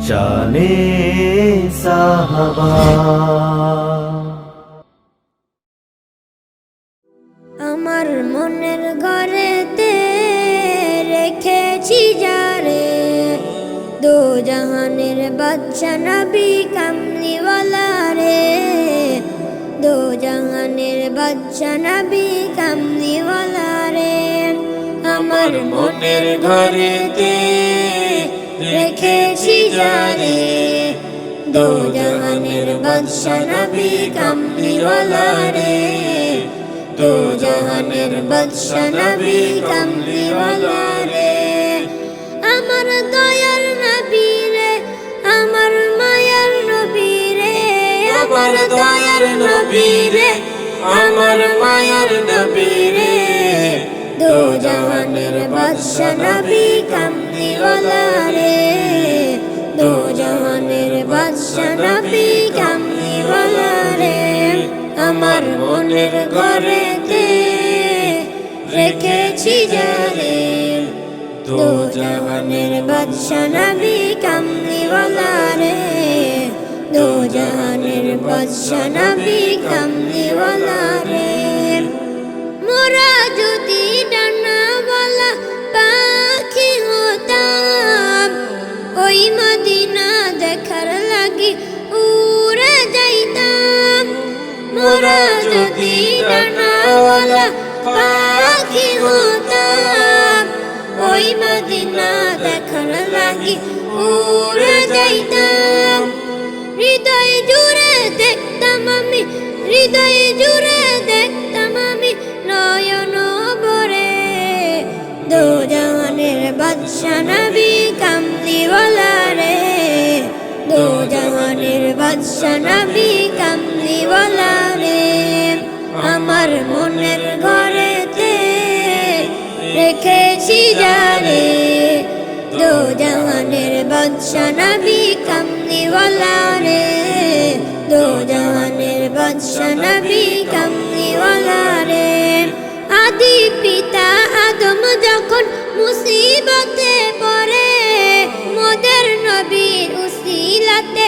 জানে সাহাবা। আমার মনের ঘরেতে রেখেছি যারে, দো জাহানের বাদশা নবী কামলিওয়ালা রে, দো জাহানের বাদশা নবী কামলিওয়ালা রে। আমার মনের ঘরেতে রেখেছি যারে, দো জাহানের বাদশা নবী কামলিওয়ালা রে, দো জাহানের বাদশা নবী কামলিওয়ালা রে। আমার দয়ার নবী রে, আমার মায়ার নবী রে, আমার দয়ার নবী রে, আমার মায়ার নবী রে, দো জাহানের বাদশা নবী কামলিওয়ালা রে, দো জাহানের বাদশা নবী কামলিওয়ালা রে। আমার মনের ঘরেতে রেখেছি যারে, দো জাহানের বাদশা নবী কামলিওয়ালা রে, দো জাহানের বাদশা নবী কামলিওয়ালা রে। মোরা যদি ডানাওয়ালা পাখি হতাম, ওই মদিনা দেখার লাগি উড়ে যাইতাম। মোরা যদি ডানাওয়ালা পাখি হতাম, ওই মদিনা দেখার লাগি উড়ে যাইতাম। হৃদয় জুড়ে দেখতাম আমি, হৃদয় জুড়ে দেখতাম আমি নয়ন ভরে, দো জাহানের বাদশা নবী কামলিওয়ালা রে, দো জাহানের বাদশা নবী কামলিওয়ালা রে। আমার মনের ঘরেতে রেখেছি যারে, দো জাহানের বাদশা নবী কামলিওয়ালা রে, দো জাহানের বাদশা নবী কামলিওয়ালা রে। আদি পিতা আদম যখন মুসিবতে পড়ে, মোদের নবীর উসিলাতে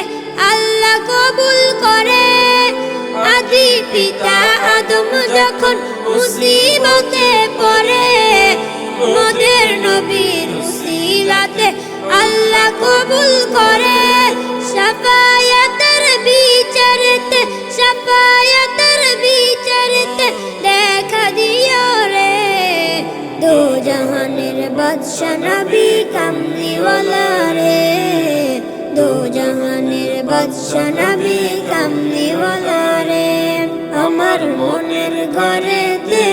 আল্লাহ কবুল করে। আদি পিতা আদম যখন মুসিবতে পড়ে, মোদের নবীর উসিলাতে আল্লাহ কবুল করে। শাফায়াতের বিচারেতে, শাফায়াতের বিচারেতে দেখা দিও রে, দো জাহানের বাদশা নবী কামলিওয়ালা রে, দো জাহানের বাদশা নবী কামলিওয়ালা রে। আমার মনের ঘরেতে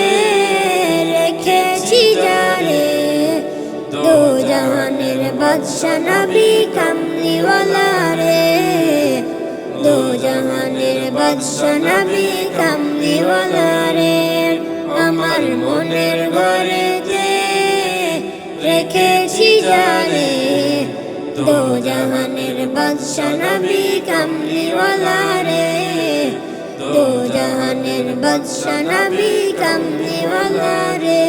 রেখেছি যারে, দো জাহানের বাদশা নবী কামলিওয়ালা রে, দো জাহানের বাদশা নবী কামলিওয়ালা রে। আমার মনের ঘরেতে রেখেছি যারে, দো জাহানের বাদশা নবী কামলিওয়ালা রে, দো জাহানের বাদশা নবী কামলিওয়ালা রে।